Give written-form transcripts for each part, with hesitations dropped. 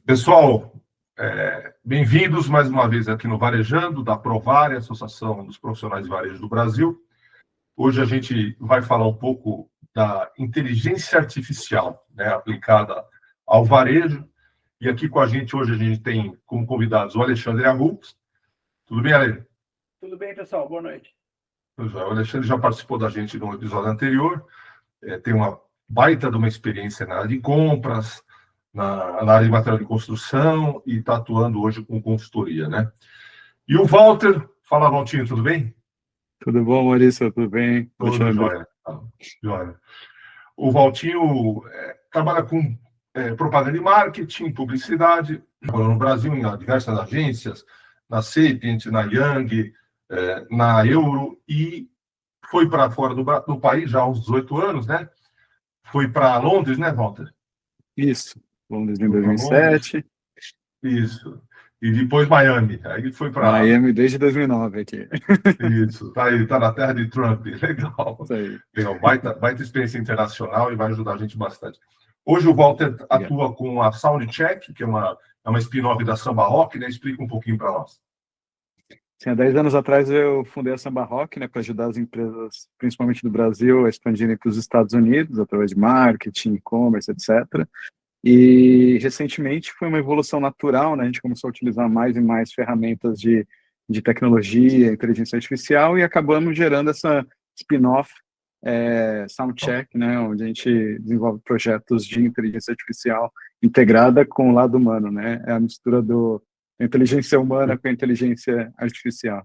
Pessoal, bem-vindos mais uma vez aqui no Varejando, da Provare, Associação dos Profissionais de Varejo do Brasil. Hoje a gente vai falar um pouco da inteligência artificial, né, aplicada ao varejo. E aqui com a gente hoje a gente tem como convidados o Alexandre Arrux. Tudo bem, Ale? Tudo bem, pessoal. Boa noite. O Alexandre já participou da gente no episódio anterior. Tem uma baita de uma experiência na área de compras, na área de material de construção e está atuando hoje com consultoria, né? E o Walter, fala, Valtinho, tudo bem? Tudo bom, Maurício? Tudo bem? Tudo jóia. Jóia. O Valtinho trabalha com propaganda e marketing, publicidade, no Brasil, em diversas agências, na Sapient, na Young, na Euro, e foi para fora do país já há uns 18 anos, né? Foi para Londres, né, Walter? Isso, Londres em 2007. Isso. E depois Miami. Aí foi para Miami desde 2009 aqui. Isso, tá aí, tá na terra de Trump. Legal. Isso aí. Legal. Baita experiência internacional e vai ajudar a gente bastante. Hoje o Walter atua com a Soundcheck, que é uma spin-off da Samba Rock, né? Explica um pouquinho para nós. Sim, há 10 anos atrás eu fundei a Samba Rock, né, para ajudar as empresas, principalmente do Brasil, a expandirem para os Estados Unidos, através de marketing, e-commerce, etc. E, recentemente, foi uma evolução natural, né, a gente começou a utilizar mais e mais ferramentas de tecnologia, inteligência artificial, e acabamos gerando essa spin-off, Soundcheck, né, onde a gente desenvolve projetos de inteligência artificial integrada com o lado humano, né, é a mistura da inteligência humana com a inteligência artificial.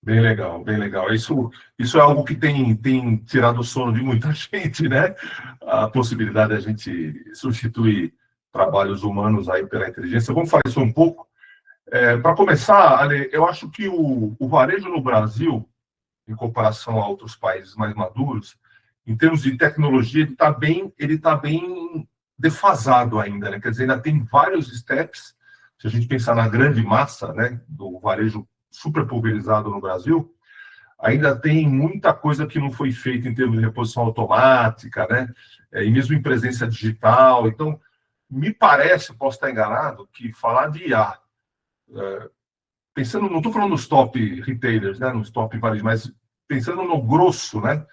Bem legal, bem legal. Isso é algo que tem tirado o sono de muita gente, né? A possibilidade de a gente substituir trabalhos humanos aí pela inteligência. Vamos falar isso um pouco. Para começar, Ale, eu acho que o varejo no Brasil, em comparação a outros países mais maduros, em termos de tecnologia, ele tá bem defasado ainda, né? Quer dizer, ainda tem vários steps. Se a gente pensar na grande massa, né, do varejo super pulverizado no Brasil, ainda tem muita coisa que não foi feita em termos de reposição automática, né, e mesmo em presença digital. Então, me parece, posso estar enganado, que falar de IA, pensando, não estou falando nos top retailers, né, nos top varejo, mas pensando no grosso, né,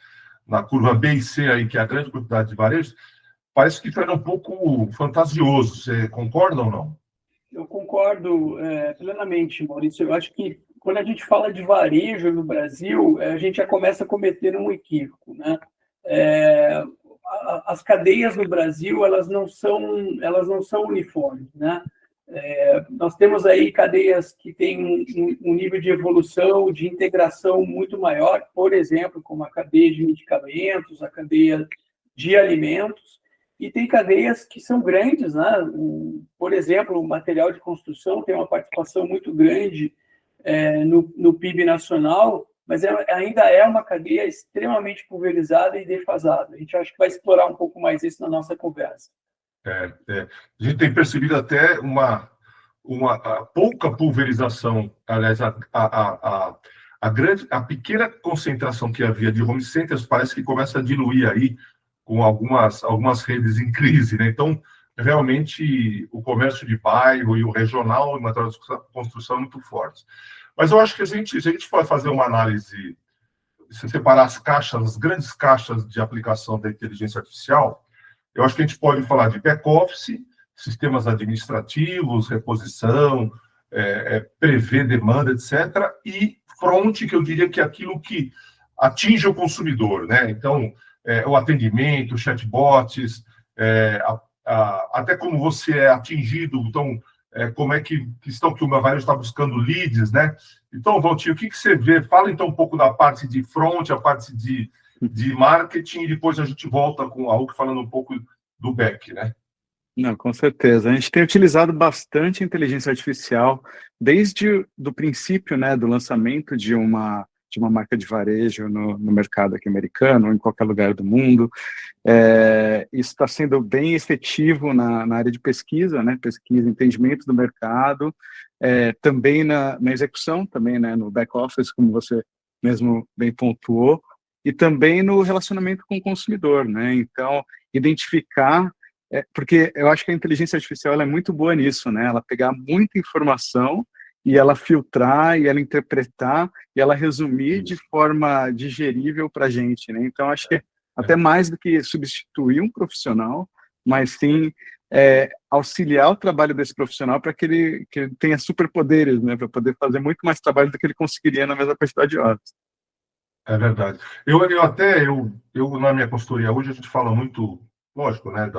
na curva B e C aí, que é a grande quantidade de varejo, parece que está um pouco fantasioso. Você concorda ou não? Eu concordo plenamente, Maurício. Eu acho que quando a gente fala de varejo no Brasil, a gente já começa a cometer um equívoco, né? As cadeias no Brasil, elas não são uniformes, né? Nós temos aí cadeias que têm um nível de evolução, de integração muito maior, por exemplo, como a cadeia de medicamentos, a cadeia de alimentos, e tem cadeias que são grandes, né? Por exemplo, o material de construção tem uma participação muito grande no PIB nacional, mas ainda é uma cadeia extremamente pulverizada e defasada. A gente acha que vai explorar um pouco mais isso na nossa conversa. A gente tem percebido até uma pouca pulverização, aliás, a pequena concentração que havia de home centers parece que começa a diluir aí com algumas redes em crise, né? Então, realmente, o comércio de bairro e o regional e material de construção é muito fortes. Mas eu acho que se a gente for fazer uma análise, se separar as grandes caixas de aplicação da inteligência artificial, eu acho que a gente pode falar de back-office, sistemas administrativos, reposição, prever demanda, etc., e front, que eu diria que é aquilo que atinge o consumidor, né? Então, o atendimento, chatbots, até como você é atingido, então, como é que o meu varejo está buscando leads, né? Então, Valtinho, o que você vê? Fala então um pouco da parte de front, a parte de marketing, e depois a gente volta com a Hulk falando um pouco do back, né? Não, com certeza. A gente tem utilizado bastante inteligência artificial desde do princípio, né, do lançamento de uma marca de varejo no mercado aqui americano, ou em qualquer lugar do mundo. Isso está sendo bem efetivo na área de pesquisa, né, pesquisa, entendimento do mercado, também na execução, também, né, no back-office, como você mesmo bem pontuou, e também no relacionamento com o consumidor, né? Então, identificar porque eu acho que a inteligência artificial ela é muito boa nisso, né? Ela pegar muita informação e ela filtrar, e ela interpretar, e ela resumir de forma digerível para a gente, né? Então, acho que até mais do que substituir um profissional, mas sim auxiliar o trabalho desse profissional para que ele tenha superpoderes, né? Para poder fazer muito mais trabalho do que ele conseguiria na mesma quantidade de horas. É verdade. Eu na minha consultoria hoje, a gente fala muito, lógico, né,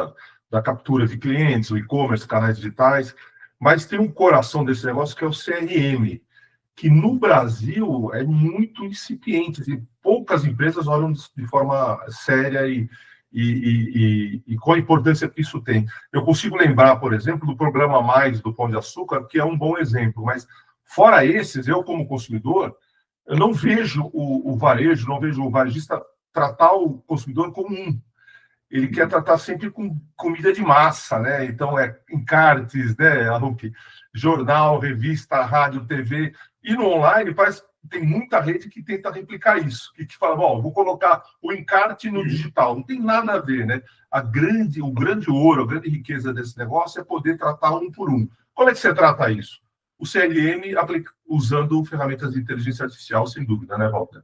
da captura de clientes, o e-commerce, canais digitais, mas tem um coração desse negócio que é o CRM, que no Brasil é muito incipiente, e poucas empresas olham de forma séria e com a importância que isso tem. Eu consigo lembrar, por exemplo, do programa Mais do Pão de Açúcar, que é um bom exemplo, mas fora esses, eu como consumidor, eu não vejo o varejo, não vejo o varejista tratar o consumidor como um. Ele quer tratar sempre com comida de massa, né? Então, encartes, né, Aruki? Jornal, revista, rádio, TV. E no online, parece que tem muita rede que tenta replicar isso, que fala, bom, vou colocar o encarte no digital. Não tem nada a ver, né? O grande ouro, a grande riqueza desse negócio é poder tratar um por um. Como é que você trata isso? O CLM usando ferramentas de inteligência artificial, sem dúvida, né, Walter?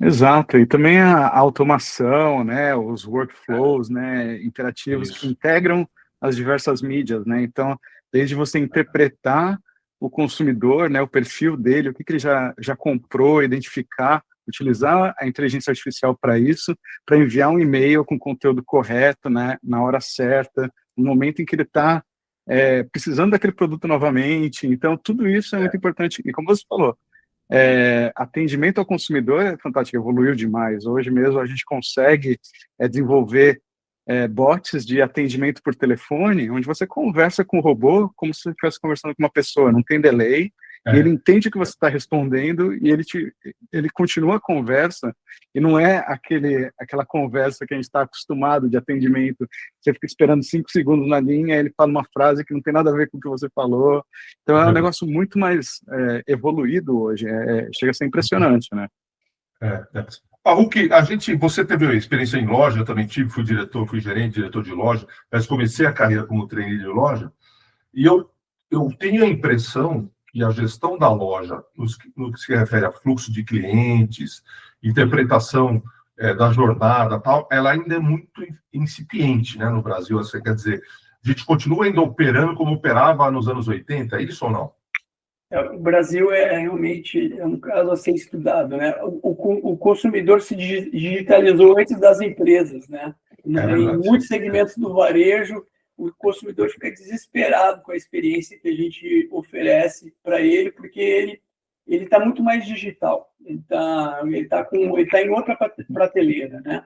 Exato, e também a automação, né, os workflows, né, interativos que integram as diversas mídias, né, então, desde você interpretar o consumidor, né, o perfil dele, o que ele já comprou, identificar, utilizar a inteligência artificial para isso, para enviar um e-mail com conteúdo correto, né, na hora certa, no momento em que ele está precisando daquele produto novamente, então, tudo isso é muito importante, e como você falou, atendimento ao consumidor é fantástico, evoluiu demais. Hoje mesmo a gente consegue desenvolver bots de atendimento por telefone, onde você conversa com o robô como se você estivesse conversando com uma pessoa, não tem delay, e ele entende o que você está respondendo e ele continua a conversa, e não é aquela conversa que a gente está acostumado de atendimento, você fica esperando 5 segundos na linha, ele fala uma frase que não tem nada a ver com o que você falou, então é um negócio muito mais evoluído hoje, chega a ser impressionante, né? Hulk, você teve experiência em loja, eu também tive, fui gerente, diretor de loja, mas comecei a carreira como trainee de loja, e eu tenho a impressão que a gestão da loja, no que se refere a fluxo de clientes, interpretação da jornada, tal, ela ainda é muito incipiente, né, no Brasil. Você quer dizer, a gente continua ainda operando como operava nos anos 80, é isso ou não? O Brasil realmente um caso a ser estudado, né? O consumidor se digitalizou antes das empresas, né? Em muitos segmentos do varejo, o consumidor fica desesperado com a experiência que a gente oferece para ele, porque ele está muito mais digital, ele tá em outra prateleira, né?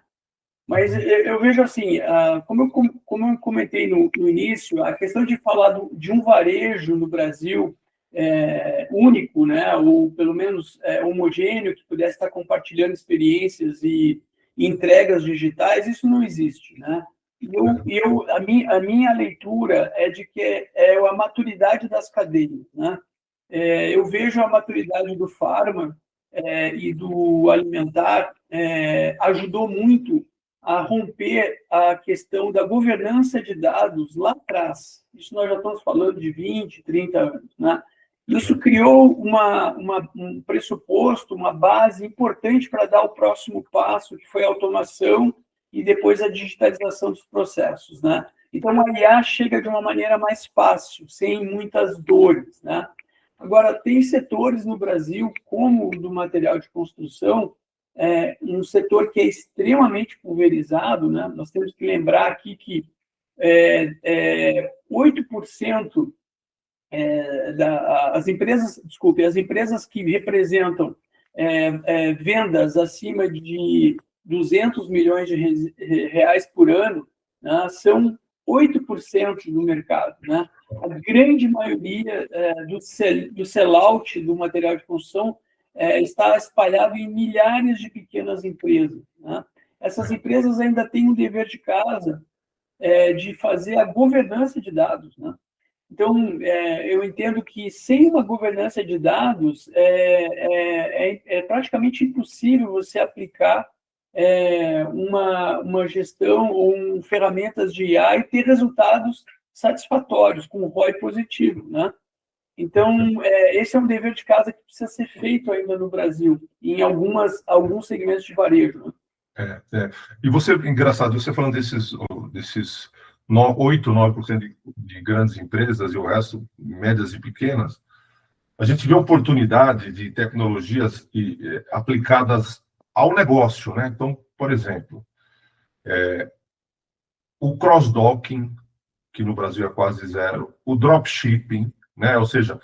Mas eu vejo assim, como eu comentei no início, a questão de falar de um varejo no Brasil único, né, ou pelo menos homogêneo, que pudesse estar compartilhando experiências e entregas digitais, isso não existe, né? A minha leitura é de que é a maturidade das cadeias, né? Eu vejo a maturidade do farma e do alimentar ajudou muito a romper a questão da governança de dados lá atrás. Isso nós já estamos falando de 20, 30 anos, né? Isso criou um pressuposto, uma base importante para dar o próximo passo, que foi a automação e depois a digitalização dos processos, né? Então, a IA chega de uma maneira mais fácil, sem muitas dores, né? Agora, tem setores no Brasil, como o do material de construção, um setor que é extremamente pulverizado, né? Nós temos que lembrar aqui que 8% as empresas que representam vendas acima de 200 milhões de reais por ano, né, são 8% do mercado, né? A grande maioria do sell-out do material de construção está espalhado em milhares de pequenas empresas, né? Essas empresas ainda têm um dever de casa de fazer a governança de dados, né? Então, eu entendo que sem uma governança de dados, é praticamente impossível você aplicar uma gestão ou ferramentas de IA e ter resultados satisfatórios, com ROI positivo, né? Então, esse é um dever de casa que precisa ser feito ainda no Brasil, em alguns segmentos de varejo. Né? E você, engraçado, você falando desses 8, 9% de grandes empresas e o resto, médias e pequenas, a gente vê oportunidade de tecnologias aplicadas ao negócio, né? Então, por exemplo, o cross-docking, que no Brasil é quase zero, o dropshipping, né? Ou seja,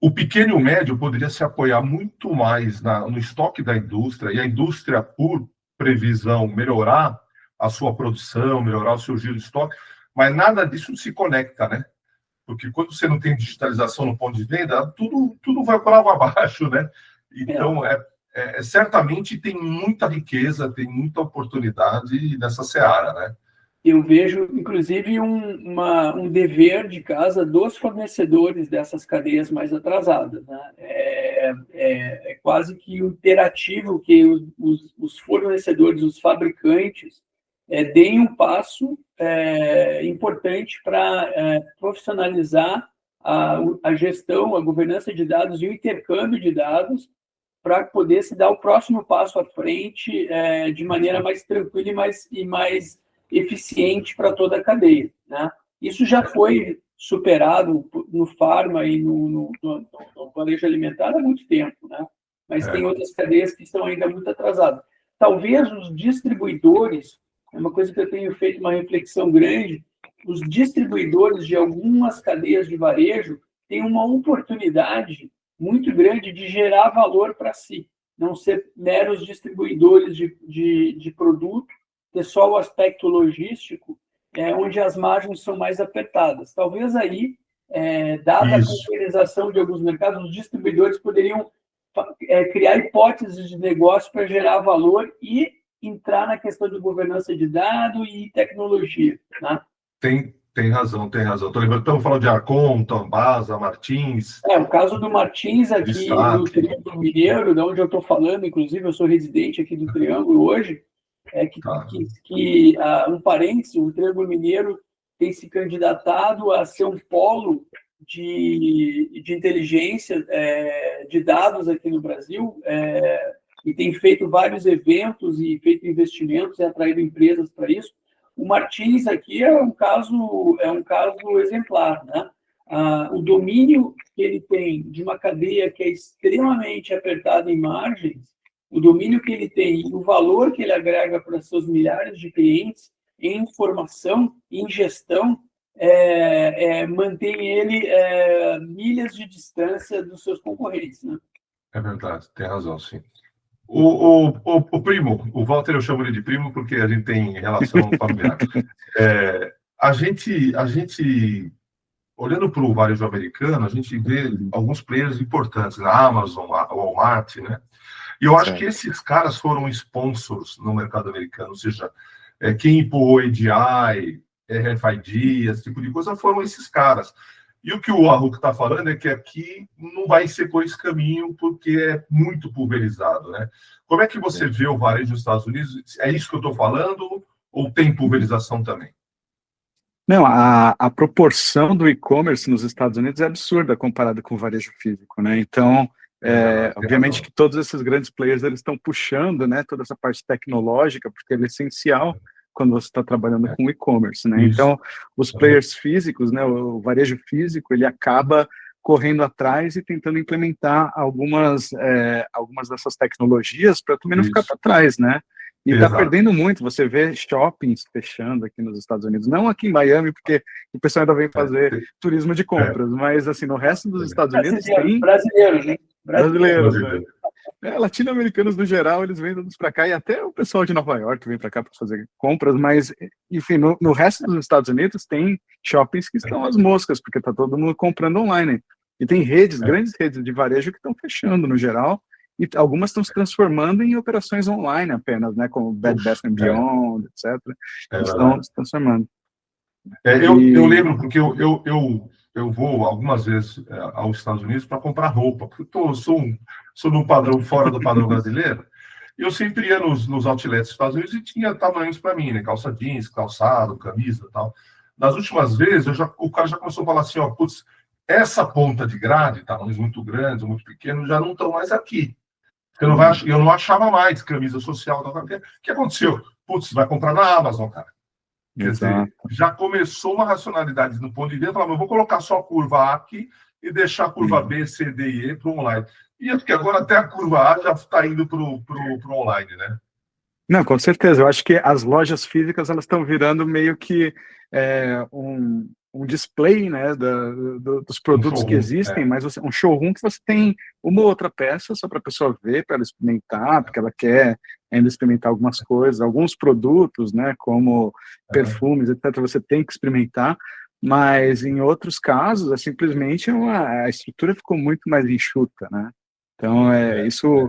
o pequeno e o médio poderia se apoiar muito mais no estoque da indústria, e a indústria, por previsão, melhorar a sua produção, melhorar o seu giro de estoque, mas nada disso se conecta, né? Porque quando você não tem digitalização no ponto de venda, tudo vai por água abaixo, né? Então, certamente tem muita riqueza, tem muita oportunidade nessa seara, né? Eu vejo, inclusive, um dever de casa dos fornecedores dessas cadeias mais atrasadas. Né? É quase que imperativo que os fornecedores, os fabricantes, deem um passo importante para profissionalizar a gestão, a governança de dados e o intercâmbio de dados para poder se dar o próximo passo à frente de maneira mais tranquila e mais eficiente para toda a cadeia. Né? Isso já foi superado no farma e no varejo alimentar há muito tempo, né? Mas tem outras cadeias que estão ainda muito atrasadas. Talvez os distribuidores, é uma coisa que eu tenho feito uma reflexão grande, os distribuidores de algumas cadeias de varejo têm uma oportunidade muito grande de gerar valor para si, não ser meros distribuidores de produto, ter só o aspecto logístico, onde as margens são mais apertadas. Talvez aí, dada a pulverização de alguns mercados, os distribuidores poderiam criar hipóteses de negócio para gerar valor e entrar na questão de governança de dados e tecnologia. Né? Tem razão. Estou lembrando, estamos falando de Arcon, Tambasa, Martins. O caso do Martins aqui no Triângulo Mineiro, de onde eu estou falando, inclusive, eu sou residente aqui do Triângulo hoje, um parênteses, o Triângulo Mineiro tem se candidatado a ser um polo de inteligência de dados aqui no Brasil e tem feito vários eventos e feito investimentos e atraído empresas para isso. O Martins aqui é um caso exemplar, né? O domínio que ele tem de uma cadeia que é extremamente apertada em margens, o domínio que ele tem e o valor que ele agrega para seus milhares de clientes em informação, em gestão, mantém ele milhas de distância dos seus concorrentes. Né? É verdade, tem razão, sim. O primo, o Walter eu chamo ele de primo porque a gente tem relação familiar. A gente, olhando para o varejo americano, a gente vê alguns players importantes, na Amazon, a Walmart, né? E eu acho que esses caras foram sponsors no mercado americano, ou seja, quem empurrou ADI, RFID, esse tipo de coisa, foram esses caras. E o que o Arruc está falando é que aqui não vai ser por esse caminho, porque é muito pulverizado, né? Como é que você vê o varejo nos Estados Unidos? É isso que eu estou falando ou tem pulverização também? Não, a proporção do e-commerce nos Estados Unidos é absurda comparada com o varejo físico, né? Então, obviamente que todos esses grandes players eles estão puxando, né, toda essa parte tecnológica, porque é essencial quando você está trabalhando com e-commerce, né? Isso. Então, os players físicos, né, o varejo físico, ele acaba correndo atrás e tentando implementar algumas dessas tecnologias para também não ficar para trás, né? E está perdendo muito. Você vê shoppings fechando aqui nos Estados Unidos, não aqui em Miami, porque o pessoal ainda vem fazer turismo de compras, mas assim, no resto dos Estados Unidos tem... Brasileiros, né? Brasileiros, né? Latino-americanos no geral, eles vêm todos para cá, e até o pessoal de Nova York vem para cá para fazer compras, mas, enfim, no resto dos Estados Unidos tem shoppings que estão às moscas, porque está todo mundo comprando online. E tem grandes redes de varejo que estão fechando no geral, e algumas estão se transformando em operações online apenas, né, como Bed Bath & Beyond, etc. Estão se transformando. Eu lembro, porque eu vou algumas vezes aos Estados Unidos para comprar roupa, porque eu sou no padrão, fora do padrão brasileiro, eu sempre ia nos outlets dos Estados Unidos e tinha tamanhos para mim, né? Calça jeans, calçado, camisa e tal. Nas últimas vezes, o cara já começou a falar assim, ó, putz, essa ponta de grade, tamanhos muito grandes, muito pequenos, já não estão mais aqui. Eu não achava mais camisa social. O que aconteceu? Putz, vai comprar na Amazon, cara. Quer dizer, já começou uma racionalidade no ponto de vista, falar, mas eu vou colocar só a curva A aqui e deixar a curva B, C, D e E para o online. E é porque agora até a curva A já está indo para o online, né? Não, com certeza. Eu acho que as lojas físicas elas estão virando meio que um display, né, dos produtos que existem, mas um showroom que você tem uma ou outra peça só para a pessoa ver, para ela experimentar, porque ela quer ainda experimentar algumas coisas, alguns produtos, né, como perfumes, etc., você tem que experimentar, mas em outros casos, é simplesmente a estrutura ficou muito mais enxuta, né? Então,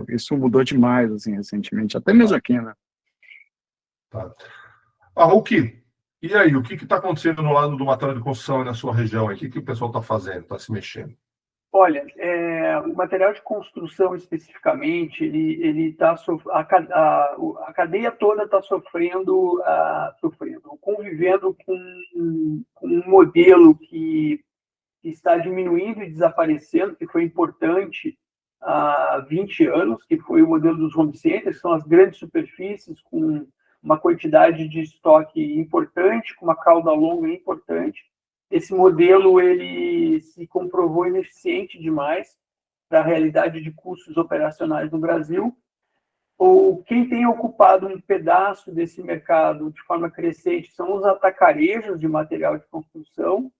isso mudou demais, assim, recentemente, até mesmo aqui, né? Tá. Hulk, e aí, o que está acontecendo no lado do material de construção na sua região? O que o pessoal está fazendo, está se mexendo? Olha, o material de construção especificamente, ele está a cadeia toda está sofrendo, convivendo com um modelo que está diminuindo e desaparecendo, que foi importante há 20 anos, que foi o modelo dos home centers, que são as grandes superfícies com uma quantidade de estoque importante, com uma cauda longa importante. Esse modelo ele se comprovou ineficiente demais para a realidade de custos operacionais no Brasil. Quem tem ocupado um pedaço desse mercado de forma crescente são os atacarejos de material de construção,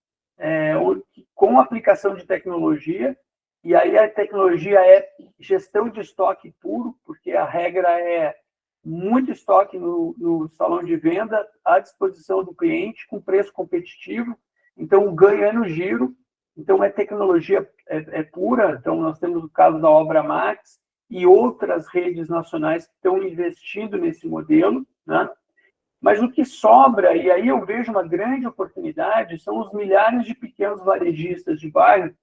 com aplicação de tecnologia, e aí a tecnologia é gestão de estoque puro, porque a regra é muito estoque no salão de venda à disposição do cliente com preço competitivo, então o ganho é no giro, então é tecnologia pura. Então nós temos o caso da Obra Max e outras redes nacionais que estão investindo nesse modelo, né? Mas o que sobra, e aí eu vejo uma grande oportunidade, são os milhares de pequenos varejistas de bairro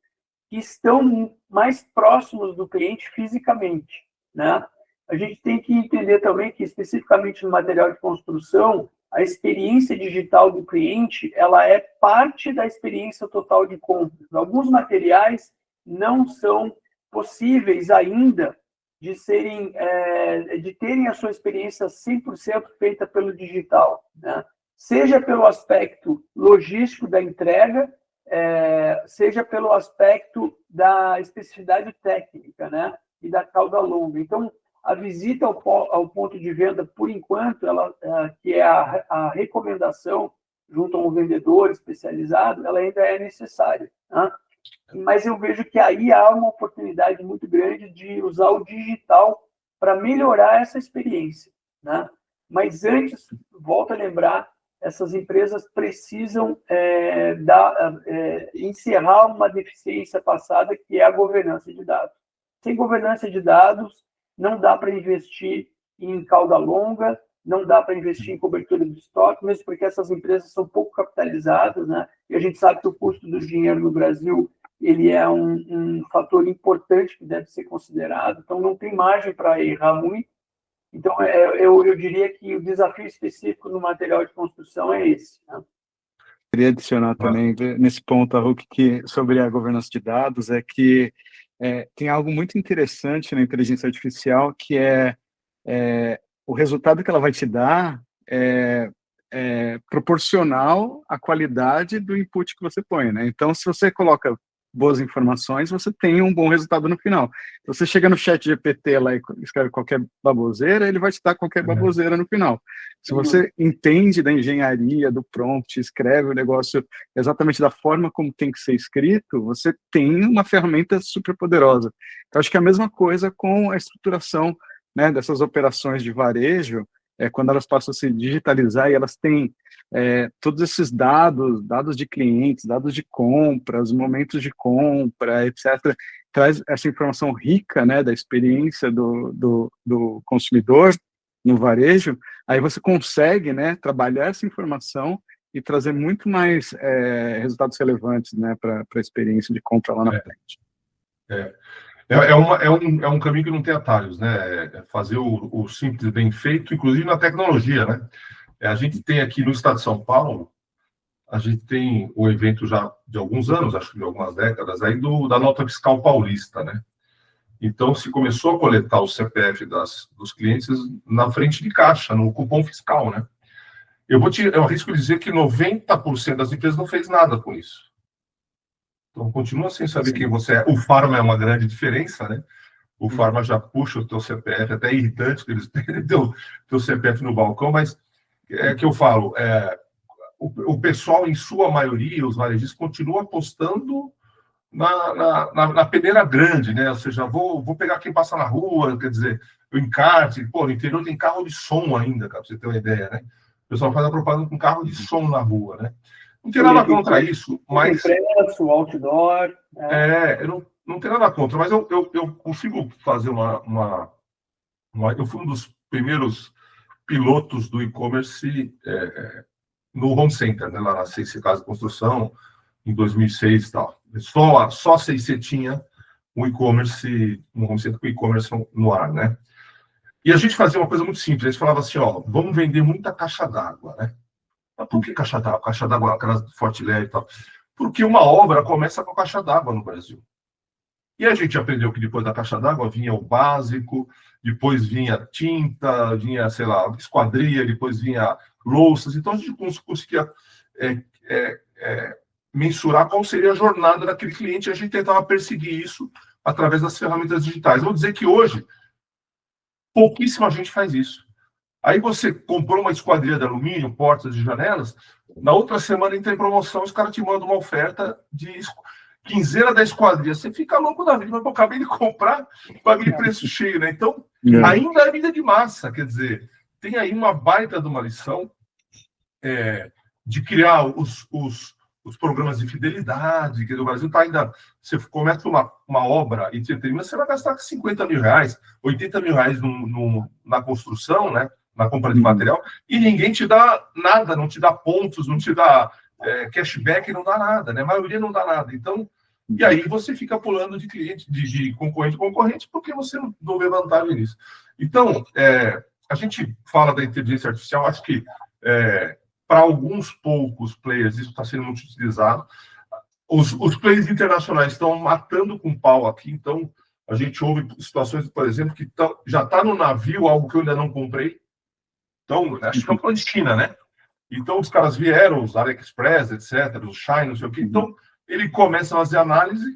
que estão mais próximos do cliente fisicamente, né? A gente tem que entender também que, especificamente no material de construção, a experiência digital do cliente ela é parte da experiência total de compras. Alguns materiais não são possíveis ainda de terem a sua experiência 100% feita pelo digital, né? Seja pelo aspecto logístico da entrega, seja pelo aspecto da especificidade técnica, né? E da cauda longa. Então, a visita ao ponto de venda, por enquanto, que é a recomendação junto a um vendedor especializado, ela ainda é necessária, né? Mas eu vejo que aí há uma oportunidade muito grande de usar o digital para melhorar essa experiência, né? Mas antes, volto a lembrar, essas empresas precisam encerrar uma deficiência passada, que é a governança de dados. Sem governança de dados, não dá para investir em cauda longa, não dá para investir em cobertura de estoque, mesmo porque essas empresas são pouco capitalizadas, né? E a gente sabe que o custo do dinheiro no Brasil ele é um fator importante que deve ser considerado, então não tem margem para errar muito. Então, eu diria que o desafio específico no material de construção é esse, né? Queria adicionar também, nesse ponto, Hulk, que sobre a governança de dados, é que tem algo muito interessante na inteligência artificial, que o resultado que ela vai te dar é proporcional à qualidade do input que você põe, né? Então, se você coloca boas informações, você tem um bom resultado no final. Você chega no chat GPT lá e escreve qualquer baboseira, ele vai te dar qualquer baboseira no final. Se você entende da engenharia, do prompt, escreve o negócio exatamente da forma como tem que ser escrito, você tem uma ferramenta super poderosa. Eu acho que é a mesma coisa com a estruturação, né, dessas operações de varejo, quando elas passam a se digitalizar e elas têm todos esses dados de clientes, dados de compras, momentos de compra, etc., traz essa informação rica, né, da experiência do consumidor no varejo, aí você consegue, né, trabalhar essa informação e trazer muito mais resultados relevantes, né, para a experiência de compra lá na frente. É um caminho que não tem atalhos, né? É fazer o simples bem feito, inclusive na tecnologia, né? A gente tem aqui no estado de São Paulo, a gente tem o evento já de alguns anos, acho que de algumas décadas, aí da nota fiscal paulista, né? Então, se começou a coletar o CPF dos clientes na frente de caixa, no cupom fiscal, né? Eu arrisco dizer que 90% das empresas não fez nada com isso. Então, continua sem saber quem você é. O Farma é uma grande diferença, né? O Farma já puxa o teu CPF, até é irritante que eles tenham teu CPF no balcão, mas é que eu falo, o pessoal, em sua maioria, os varejistas, continuam apostando na peneira grande, né? Ou seja, vou pegar quem passa na rua, quer dizer, o encarte, pô, no interior tem carro de som ainda, cara, pra você ter uma ideia, né? O pessoal faz a propaganda com carro de som na rua, né? Não tem nada contra isso, mas... Impresso, outdoor... eu não tenho nada contra, mas eu consigo fazer eu fui um dos primeiros pilotos do e-commerce no Home Center, né, lá na CIC Casa de Construção, em 2006 e tal. Só a CIC tinha um e-commerce, um Home Center com e-commerce no ar, né? E a gente fazia uma coisa muito simples, a gente falava assim, ó, vamos vender muita caixa d'água, né? Mas por que caixa d'água? Caixa d'água, aquela forte leve e tal. Porque uma obra começa com a caixa d'água no Brasil. E a gente aprendeu que depois da caixa d'água vinha o básico, depois vinha tinta, vinha, sei lá, esquadria, depois vinha louças. Então a gente conseguia mensurar qual seria a jornada daquele cliente e a gente tentava perseguir isso através das ferramentas digitais. Vou dizer que hoje, pouquíssima gente faz isso. Aí você comprou uma esquadria de alumínio, portas e janelas, na outra semana entra em promoção, os caras te mandam uma oferta de quinzeira da esquadria. Você fica louco da vida, mas eu acabei de comprar, paguei preço cheio, né? Então, ainda é vida de massa, quer dizer, tem aí uma baita de uma lição de criar os programas de fidelidade, que o Brasil está ainda... Você começa uma obra e você termina, você vai gastar 50 mil reais, 80 mil reais na construção, né? Na compra de material, e ninguém te dá nada, não te dá pontos, não te dá cashback, não dá nada, né? A maioria não dá nada. Então, e aí você fica pulando de cliente, de concorrente, porque você não vê vantagem nisso. Então, a gente fala da inteligência artificial, acho que para alguns poucos players isso está sendo muito utilizado. Os players internacionais estão matando com pau aqui, então a gente ouve situações, por exemplo, que já está no navio, algo que eu ainda não comprei. Então, acho que é uma de China, né? Então, os caras vieram, os AliExpress, etc., os Shine, não sei o quê. Então, ele começa a fazer análise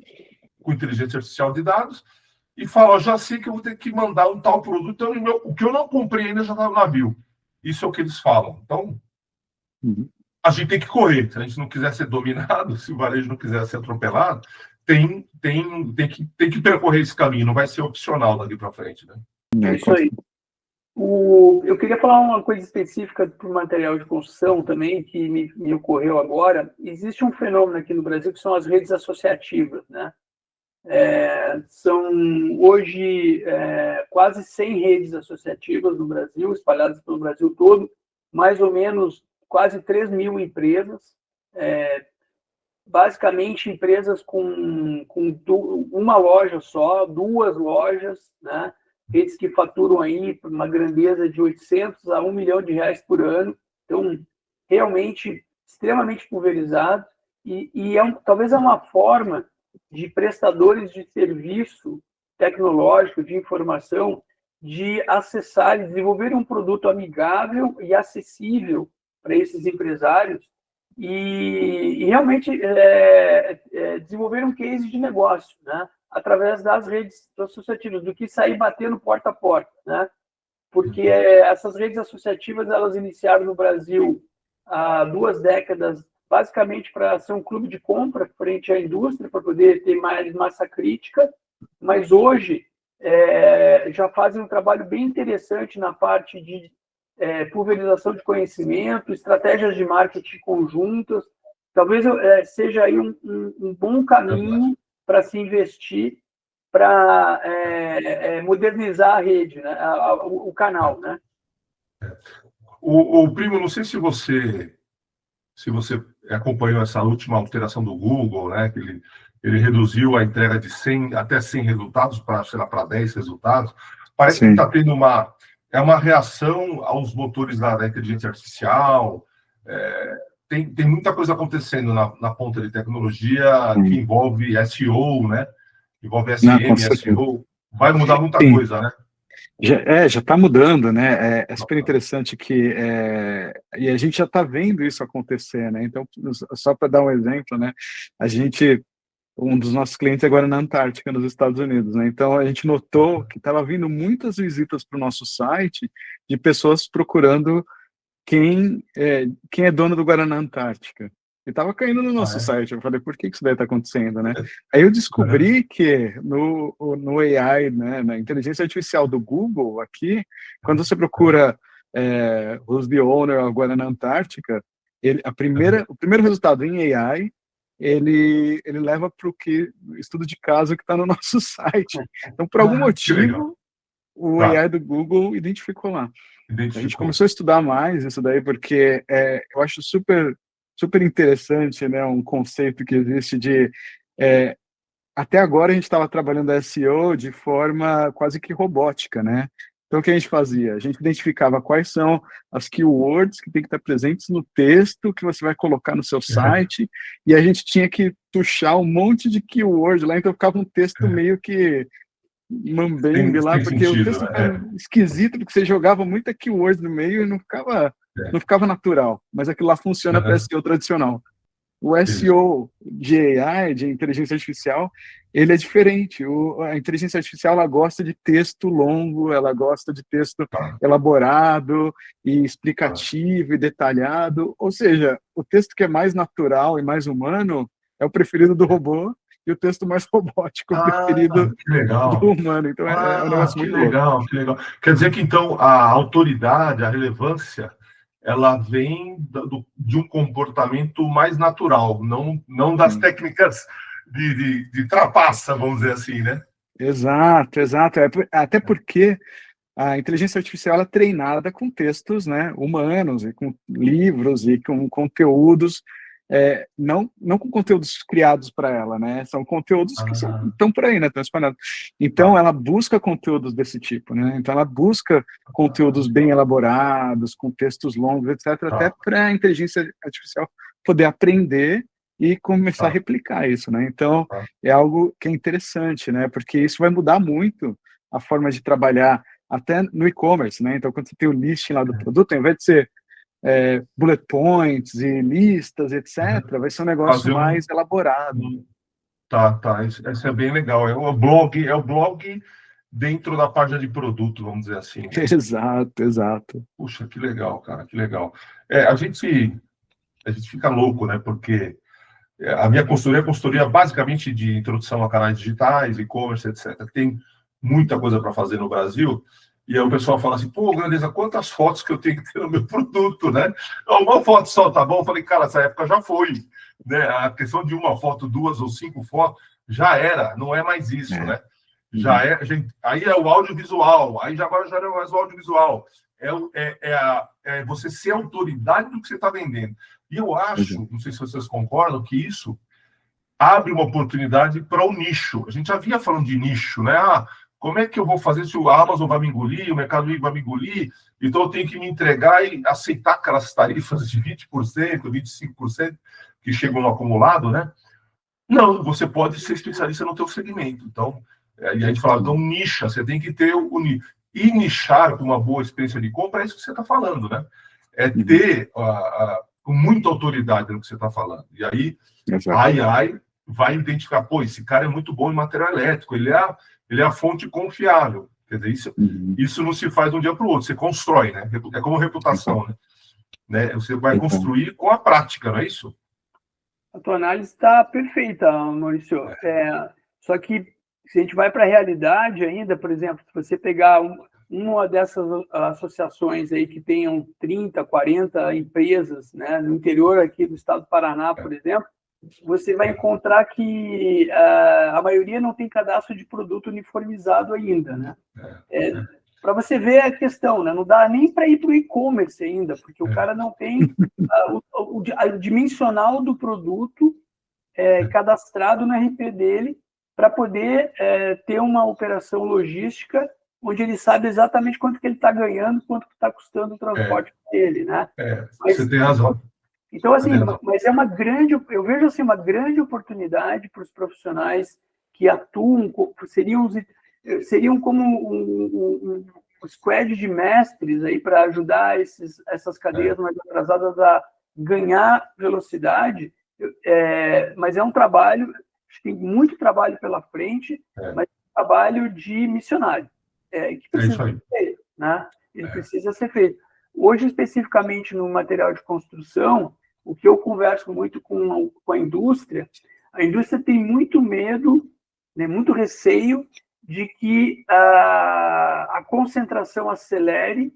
com inteligência artificial de dados e fala, ó, já sei que eu vou ter que mandar um tal produto, então o que eu não comprei ainda já está no navio. Isso é o que eles falam. Então, a gente tem que correr. Se a gente não quiser ser dominado, se o varejo não quiser ser atropelado, tem que percorrer esse caminho, não vai ser opcional daqui para frente, né? É isso aí. Eu queria falar uma coisa específica para o material de construção também, que me ocorreu agora. Existe um fenômeno aqui no Brasil que são as redes associativas, né? São hoje quase 100 redes associativas no Brasil, espalhadas pelo Brasil todo, mais ou menos quase 3 mil empresas, basicamente empresas com uma loja só, 2 lojas, né? Redes que faturam aí uma grandeza de 800 a 1 milhão de reais por ano. Então, realmente extremamente pulverizado e talvez é uma forma de prestadores de serviço tecnológico, de informação, de acessar e desenvolver um produto amigável e acessível para esses empresários e realmente desenvolver um case de negócio, né? Através das redes associativas, do que sair batendo porta a porta, né? Porque essas redes associativas, elas iniciaram no Brasil há 2 décadas, basicamente para ser um clube de compra frente à indústria, para poder ter mais massa crítica, mas hoje já fazem um trabalho bem interessante na parte de pulverização de conhecimento, estratégias de marketing conjuntas. Talvez seja aí um bom caminho para se investir, para modernizar a rede, né? O canal, né? O Primo, não sei se você acompanhou essa última alteração do Google, né? Que ele reduziu a entrega de 100 até 100 resultados para, sei lá, para 10 resultados. Parece Sim. que está tendo uma reação aos motores da inteligência artificial. Tem muita coisa acontecendo na ponta de tecnologia que envolve SEO, né? Envolve Com SM, certeza. SEO. Vai mudar muita Sim. coisa, né? Já está mudando, né? É super interessante que e a gente já está vendo isso acontecer, né? Então, só para dar um exemplo, né? Um dos nossos clientes agora é na Antártica, nos Estados Unidos, né? Então a gente notou que estava vindo muitas visitas para o nosso site de pessoas procurando quem é dono do Guaraná Antártica. E estava caindo no nosso site. Eu falei, por que isso daí está acontecendo, né? Aí eu descobri que no AI, né, na inteligência artificial do Google aqui, quando você procura who's the owner of Guaraná Antártica, o primeiro resultado em AI, ele leva para o estudo de caso que está no nosso site. Então, por algum motivo, o AI do Google identificou lá. A gente começou a estudar mais isso daí, porque eu acho super, super interessante, né, um conceito que existe de... até agora a gente estava trabalhando SEO de forma quase que robótica, né? Então, o que a gente fazia? A gente identificava quais são as keywords que tem que estar presentes no texto que você vai colocar no seu site, e a gente tinha que tuchar um monte de keywords lá, então ficava um texto meio que mambembe lá, porque o texto ficava esquisito, porque você jogava muita keyword no meio e não ficava natural, mas aquilo lá funciona para SEO tradicional. O SEO de AI, de inteligência artificial, ele é diferente. A inteligência artificial, ela gosta de texto longo, ela gosta de texto elaborado e explicativo e detalhado, ou seja, o texto que é mais natural e mais humano é o preferido do robô, e o texto mais robótico é o preferido do humano. Então, é um negócio muito louco. Que legal. Quer dizer que, então, a autoridade, a relevância, ela vem de um comportamento mais natural, não das técnicas de trapaça, vamos dizer assim, né? Exato. Até porque a inteligência artificial ela é treinada com textos, né, humanos, e com livros, e com conteúdos, não com conteúdos criados para ela, né? São conteúdos que estão por aí, né? Estão espalhados. Então, ela busca conteúdos desse tipo, né? Então, ela busca conteúdos bem elaborados, com textos longos, etc., até para a inteligência artificial poder aprender e começar a replicar isso, né? Então, é algo que é interessante, né? Porque isso vai mudar muito a forma de trabalhar até no e-commerce, né? Então, quando você tem o listing lá do produto, ao invés de ser bullet points e listas, etc., vai ser um negócio mais elaborado. Tá. Isso é bem legal. É o blog dentro da página de produto, vamos dizer assim. Né? Exato. Puxa, que legal, cara, que legal. A gente fica louco, né? Porque a minha consultoria é consultoria basicamente de introdução a canais digitais, e-commerce, etc. Tem muita coisa para fazer no Brasil. E aí o pessoal fala assim, pô, Grandeza, quantas fotos que eu tenho que ter no meu produto, né? Uma foto só, tá bom? Eu falei, cara, essa época já foi. Né? A questão de uma foto, 2 ou 5 fotos, já era, não é mais isso, né? Já é, aí é o audiovisual, agora já não é mais o audiovisual. É você ser autoridade do que você está vendendo. E eu acho, não sei se vocês concordam, que isso abre uma oportunidade para o nicho. A gente já vinha falando de nicho, né? Como é que eu vou fazer se o Amazon vai me engolir, o Mercado Livre vai me engolir? Então eu tenho que me entregar e aceitar aquelas tarifas de 20%, 25% que chegam no acumulado, né? Não, você pode ser especialista no teu segmento. Então, e a gente fala, então nicha, você tem que ter o nicho. E nichar com uma boa experiência de compra é isso que você está falando, né? É ter muita autoridade no que você está falando. E aí, vai identificar, pô, esse cara é muito bom em material elétrico, ele é a fonte confiável. Quer dizer, isso não se faz de um dia para o outro, você constrói, né? É como reputação, né? Você vai construir com a prática, não é isso? A tua análise está perfeita, Maurício. Só que se a gente vai para a realidade ainda, por exemplo, se você pegar uma dessas associações aí que tenham 30, 40 empresas, né, no interior aqui do estado do Paraná, por exemplo, você vai encontrar que a maioria não tem cadastro de produto uniformizado ainda, né? Para você ver a questão, né? Não dá nem para ir para o e-commerce ainda, porque o cara não tem o dimensional do produto cadastrado no RP dele para poder ter uma operação logística onde ele sabe exatamente quanto que ele está ganhando, quanto que está custando o transporte dele, né? Você tem razão. Então, assim, mas eu vejo assim, uma grande oportunidade para os profissionais que atuam, seriam como um squad de mestres aí para ajudar essas cadeias mais atrasadas a ganhar velocidade, mas é um trabalho, acho que tem muito trabalho pela frente, mas é um trabalho de missionário, que precisa ser feito, né? Ele precisa ser feito. Hoje, especificamente no material de construção, o que eu converso muito com a indústria tem muito medo, né, muito receio de que a concentração acelere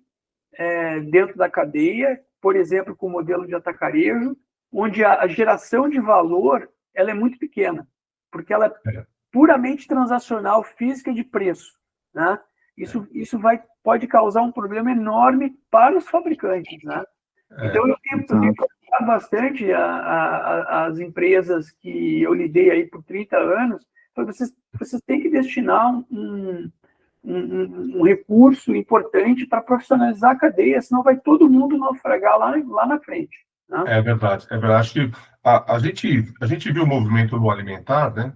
dentro da cadeia, por exemplo, com o modelo de atacarejo, onde a geração de valor ela é muito pequena, porque ela é puramente transacional, física de preço, né? Isso pode causar um problema enorme para os fabricantes, né? Então, eu tenho procurado bastante as empresas que eu lidei aí por 30 anos, vocês têm que destinar um recurso importante para profissionalizar a cadeia, senão vai todo mundo naufragar lá na frente. Né? É verdade. Acho que a gente viu o movimento no alimentar, né?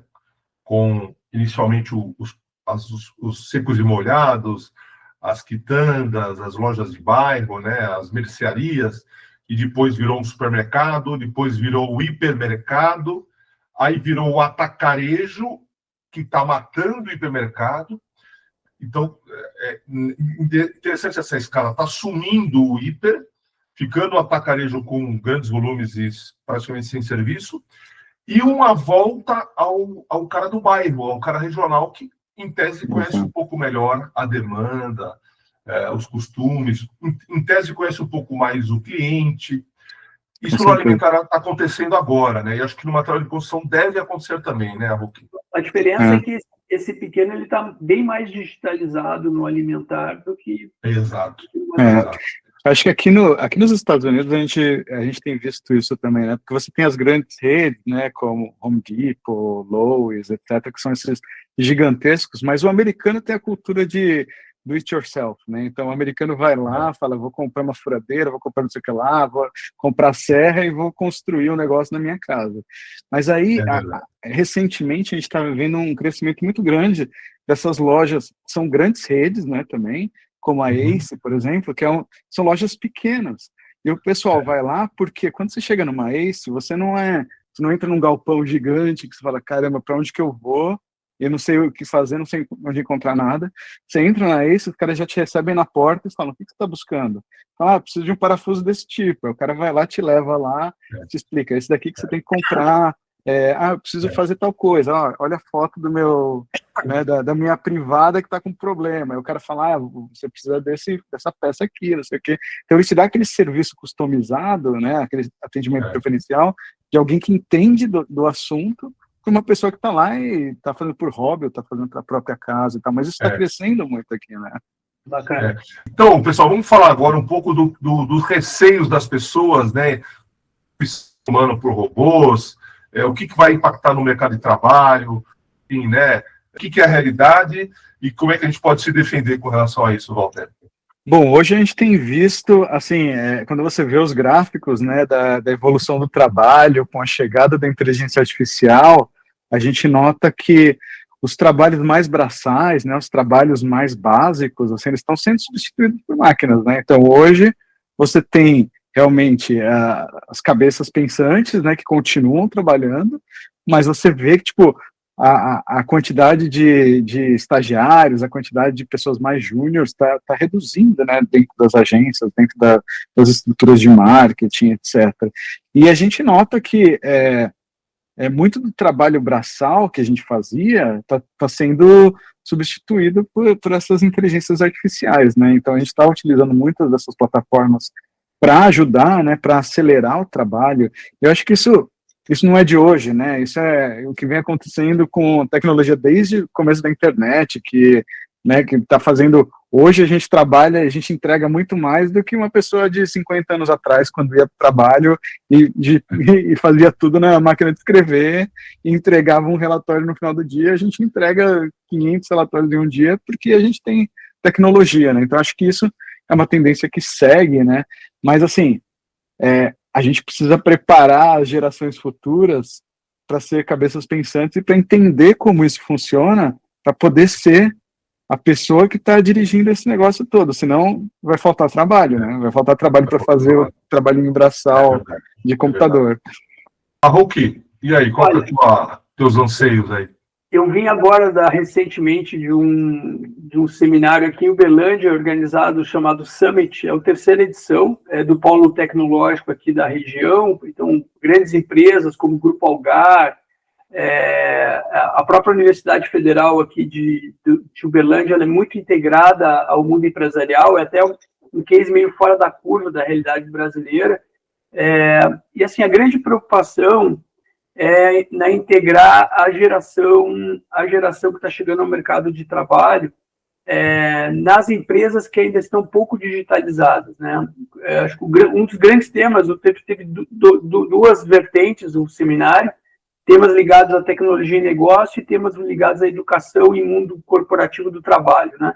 Com inicialmente os secos e molhados, as quitandas, as lojas de bairro, né? As mercearias, e depois virou um supermercado, depois virou o hipermercado, aí virou o atacarejo, que está matando o hipermercado. Então, interessante essa escala. Está sumindo o hiper, ficando o atacarejo com grandes volumes e praticamente sem serviço, e uma volta ao cara do bairro, ao cara regional, que, em tese, conhece um pouco melhor a demanda, os costumes, em tese, conhece um pouco mais o cliente. Isso no alimentar está acontecendo agora, né? E acho que no material de construção deve acontecer também, né, Ruki? A diferença é que esse pequeno ele está bem mais digitalizado no alimentar do que... Exato. Acho que aqui nos Estados Unidos a gente tem visto isso também, né? Porque você tem as grandes redes, né? Como Home Depot, Lowe's, etc., que são esses gigantescos, mas o americano tem a cultura de do it yourself, né? Então o americano vai lá, fala, vou comprar uma furadeira, vou comprar não sei o que lá, vou comprar serra e vou construir um negócio na minha casa. Mas aí, recentemente, a gente está vendo um crescimento muito grande dessas lojas, são grandes redes, né, também, como a Ace, por exemplo, que são lojas pequenas. E o pessoal vai lá porque quando você chega numa Ace, você não entra num galpão gigante que você fala, caramba, para onde que eu vou? Eu não sei o que fazer, não sei onde encontrar nada. Você entra na Ace, os caras já te recebem na porta e falam, o que você está buscando? Ah, preciso de um parafuso desse tipo. Aí o cara vai lá, te leva lá, te explica, esse daqui que você tem que comprar. Eu preciso fazer tal coisa. Olha a foto do meu, né, da minha privada que está com problema. Aí o cara fala, você precisa dessa peça aqui, não sei o quê. Então, ele te dá aquele serviço customizado, né, aquele atendimento preferencial de alguém que entende do assunto, para uma pessoa que está lá e está fazendo por hobby, ou está fazendo para a própria casa e tal. Mas isso está crescendo muito aqui, né? Bacana. Então, pessoal, vamos falar agora um pouco dos receios das pessoas, né? Humano por robôs, o que vai impactar no mercado de trabalho, enfim, né? O que é a realidade e como é que a gente pode se defender com relação a isso, Walter? Bom, hoje a gente tem visto, assim, quando você vê os gráficos, né, da evolução do trabalho com a chegada da inteligência artificial, a gente nota que os trabalhos mais braçais, né, os trabalhos mais básicos, assim, eles estão sendo substituídos por máquinas, né? Então, hoje, você tem realmente as cabeças pensantes, né, que continuam trabalhando, mas você vê que, tipo, a quantidade de estagiários, a quantidade de pessoas mais júniores está reduzindo, né, dentro das agências, dentro das estruturas de marketing, etc. E a gente nota que muito do trabalho braçal que a gente fazia está sendo substituído por essas inteligências artificiais, né? Então a gente está utilizando muitas dessas plataformas para ajudar, né, para acelerar o trabalho. Eu acho que isso não é de hoje, né? Isso é o que vem acontecendo com tecnologia desde o começo da internet, que né, que está fazendo... Hoje a gente trabalha, a gente entrega muito mais do que uma pessoa de 50 anos atrás, quando ia para o trabalho e fazia tudo na máquina de escrever e entregava um relatório no final do dia. A gente entrega 500 relatórios em um dia porque a gente tem tecnologia, né? Então acho que isso é uma tendência que segue, né? Mas assim, a gente precisa preparar as gerações futuras para ser cabeças pensantes e para entender como isso funciona, para poder ser a pessoa que está dirigindo esse negócio todo, senão vai faltar trabalho, né? Vai faltar trabalho para fazer o trabalhinho braçal de computador. Hulk, e aí, qual que é teus anseios aí? Eu vim agora recentemente de um seminário aqui em Uberlândia, organizado, chamado Summit, é a 3ª edição, do Polo Tecnológico aqui da região. Então, grandes empresas como o Grupo Algar, a própria Universidade Federal aqui de Uberlândia, ela é muito integrada ao mundo empresarial, é até um case meio fora da curva da realidade brasileira. E assim, a grande preocupação é na integrar a geração que está chegando ao mercado de trabalho nas empresas que ainda estão pouco digitalizadas, né? Acho que um dos grandes temas, teve duas vertentes do seminário, temas ligados à tecnologia e negócio e temas ligados à educação e mundo corporativo do trabalho, né?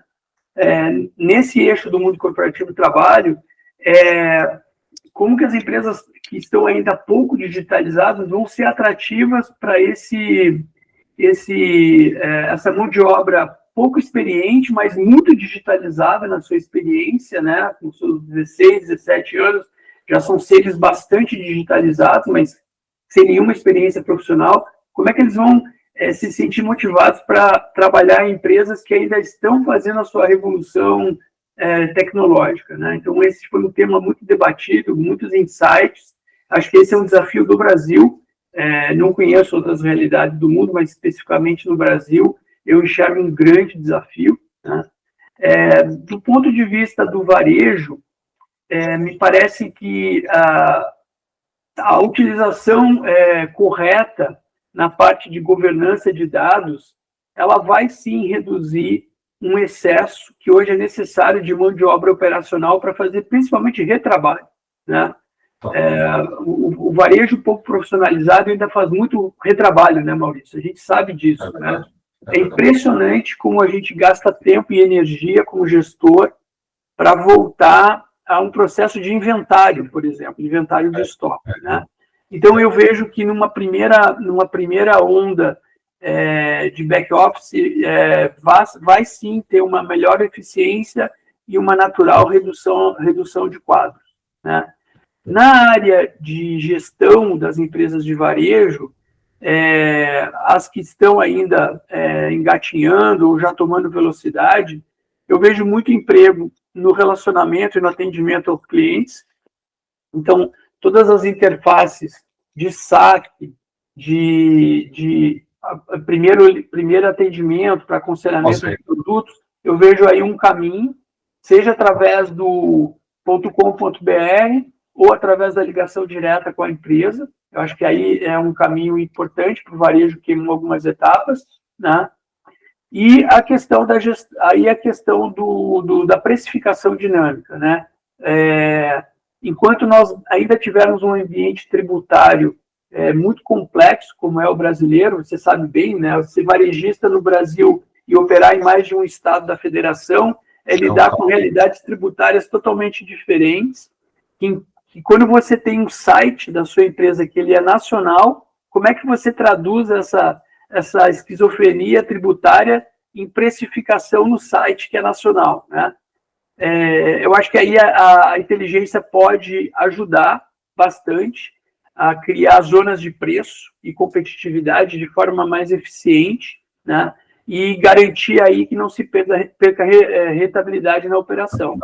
Nesse eixo do mundo corporativo do trabalho, como que as empresas que estão ainda pouco digitalizadas vão ser atrativas para essa mão de obra pouco experiente, mas muito digitalizada na sua experiência, né? Com seus 16, 17 anos, já são seres bastante digitalizados, mas sem nenhuma experiência profissional. Como é que eles vão se sentir motivados para trabalhar em empresas que ainda estão fazendo a sua revolução tecnológica, né? Então, esse foi um tema muito debatido, muitos insights. Acho que esse é um desafio do Brasil. Não conheço outras realidades do mundo, mas especificamente no Brasil, eu enxergo um grande desafio, né? Do ponto de vista do varejo, me parece que a utilização correta na parte de governança de dados, ela vai sim reduzir um excesso que hoje é necessário de mão de obra operacional para fazer principalmente retrabalho, né? O varejo pouco profissionalizado ainda faz muito retrabalho, né, Maurício? A gente sabe disso, né? É impressionante como a gente gasta tempo e energia como gestor para voltar a um processo de inventário, por exemplo, inventário de estoque, né? Então, eu vejo que numa primeira onda de back-office, vai sim ter uma melhor eficiência e uma natural redução de quadros, né? Na área de gestão das empresas de varejo, as que estão ainda engatinhando ou já tomando velocidade, eu vejo muito emprego no relacionamento e no atendimento aos clientes. Então, todas as interfaces de saque, de primeiro atendimento para aconselhamento de produtos, eu vejo aí um caminho, seja através do .com.br ou através da ligação direta com a empresa. Eu acho que aí é um caminho importante para o varejo que em algumas etapas, né? E a questão da da precificação dinâmica, né? Enquanto nós ainda tivermos um ambiente tributário muito complexo, como é o brasileiro, você sabe bem, né? Ser varejista no Brasil e operar em mais de um estado da federação lidar com realidades tributárias totalmente diferentes. Que quando você tem um site da sua empresa que ele é nacional, como é que você traduz essa esquizofrenia tributária em precificação no site que é nacional, né? Eu acho que aí a inteligência pode ajudar bastante a criar zonas de preço e competitividade de forma mais eficiente, né? E garantir aí que não se perca rentabilidade na operação.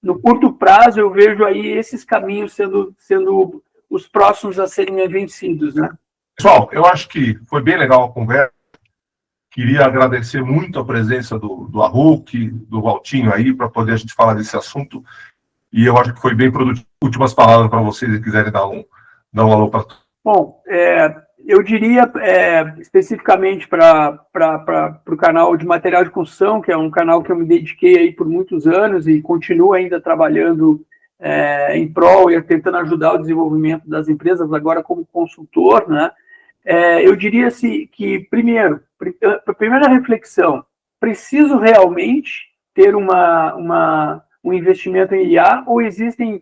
No curto prazo, eu vejo aí esses caminhos sendo os próximos a serem vencidos, né? Pessoal, eu acho que foi bem legal a conversa. Queria agradecer muito a presença do Hulk, do Valtinho aí, para poder a gente falar desse assunto. E eu acho que foi bem produtivo. Últimas palavras para vocês, se quiserem dar um alô para todos. Bom, Eu diria, especificamente para o canal de material de construção, que é um canal que eu me dediquei aí por muitos anos e continuo ainda trabalhando em prol e tentando ajudar o desenvolvimento das empresas, agora como consultor, né? Eu diria assim, que, a primeira reflexão, preciso realmente ter um investimento em IA ou existem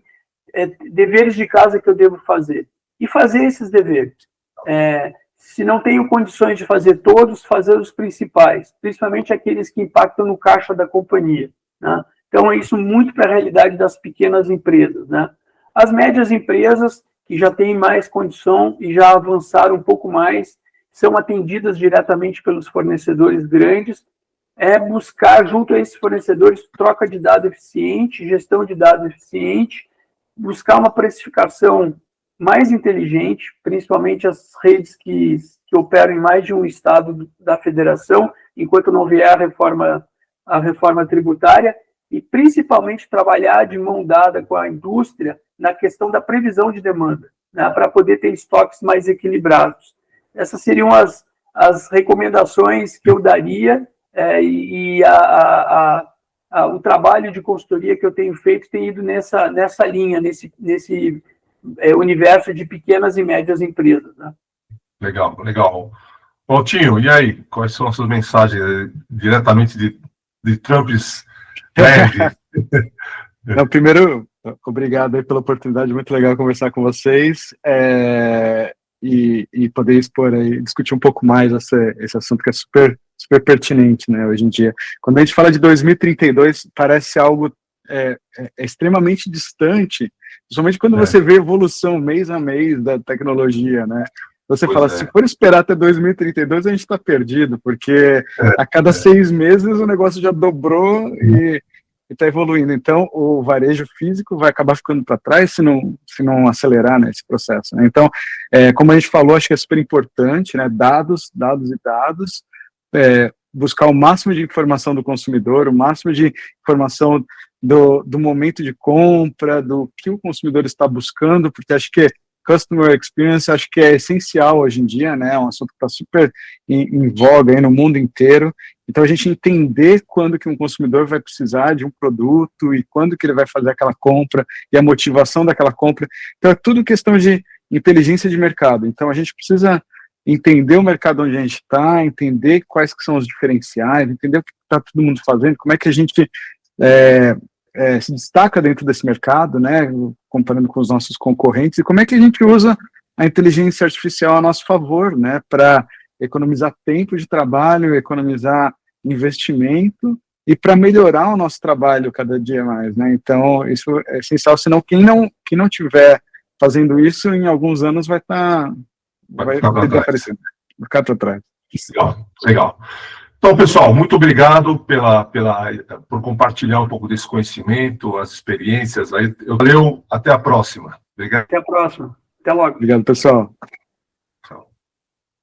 deveres de casa que eu devo fazer? E fazer esses deveres. Se não tenho condições de fazer todos, fazer os principais, principalmente aqueles que impactam no caixa da companhia, né? Então, é isso muito para a realidade das pequenas empresas, né? As médias empresas, que já têm mais condição e já avançaram um pouco mais, são atendidas diretamente pelos fornecedores grandes, buscar, junto a esses fornecedores, troca de dados eficiente, gestão de dados eficiente, buscar uma precificação mais inteligente, principalmente as redes que operam em mais de um estado da federação, enquanto não vier a reforma tributária, e principalmente trabalhar de mão dada com a indústria na questão da previsão de demanda, né, para poder ter estoques mais equilibrados. Essas seriam as recomendações que eu daria, o trabalho de consultoria que eu tenho feito tem ido nessa linha, nesse universo de pequenas e médias empresas, né? Legal, legal. Valtinho, e aí? Quais são as suas mensagens diretamente de Trump's Land? Primeiro, obrigado aí pela oportunidade, muito legal conversar com vocês e poder expor aí, discutir um pouco mais esse assunto que é super, super pertinente, né, hoje em dia. Quando a gente fala de 2032, parece algo extremamente distante, principalmente quando você vê evolução mês a mês da tecnologia, né? Você fala, se for esperar até 2032, a gente está perdido, porque a cada 6 meses o negócio já dobrou e está evoluindo. Então, o varejo físico vai acabar ficando para trás se não acelerar, né, esse processo, né? Então, como a gente falou, acho que é super importante, né? Dados, buscar o máximo de informação do consumidor, o máximo de informação do momento de compra, do que o consumidor está buscando, porque acho que Customer Experience acho que é essencial hoje em dia, né? É um assunto que está super em voga aí no mundo inteiro. Então, a gente entender quando que um consumidor vai precisar de um produto e quando que ele vai fazer aquela compra e a motivação daquela compra. Então, é tudo questão de inteligência de mercado. Então, a gente precisa entender o mercado onde a gente está, entender quais que são os diferenciais, entender o que está todo mundo fazendo, como é que a gente se destaca dentro desse mercado, né, comparando com os nossos concorrentes, e como é que a gente usa a inteligência artificial a nosso favor, né, para economizar tempo de trabalho, economizar investimento e para melhorar o nosso trabalho cada dia mais, né? Então, isso é essencial, senão quem não tiver fazendo isso, em alguns anos vai desaparecendo, vai ficar para trás. Legal. Então, pessoal, muito obrigado por compartilhar um pouco desse conhecimento, as experiências. Valeu, até a próxima. Obrigado. Até a próxima. Até logo. Obrigado, pessoal.